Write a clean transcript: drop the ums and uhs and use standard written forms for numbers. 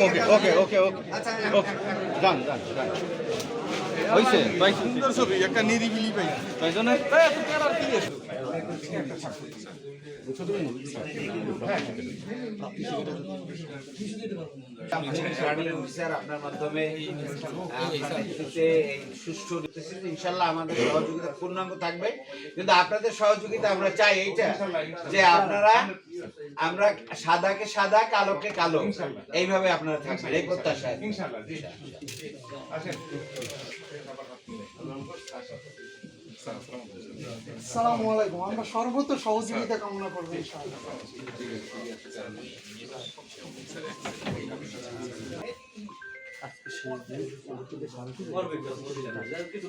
ওকে ওকে ওকে ওকে ওকে যান যান যান হইছে পাইছি সুন্দর ছবি একটা নিরিবিলি পাই পাইছো না আপনার মাধ্যমে সুষ্ঠু ইনশাল্লাহ আমাদের সহযোগিতা পূর্ণাঙ্গ থাকবে কিন্তু আপনাদের সহযোগিতা আমরা চাই এইটা যে আপনারা আমরা সাদাকে সাদা কালোকে কালো এইভাবে আপনারা থাকবেন এই প্রত্যাশা ইনশাল্লাহ। আসসালামু আলাইকুম। আমরা সর্বত্র সহযোগিতা কামনা করবো ইনশাআল্লাহ। কিছু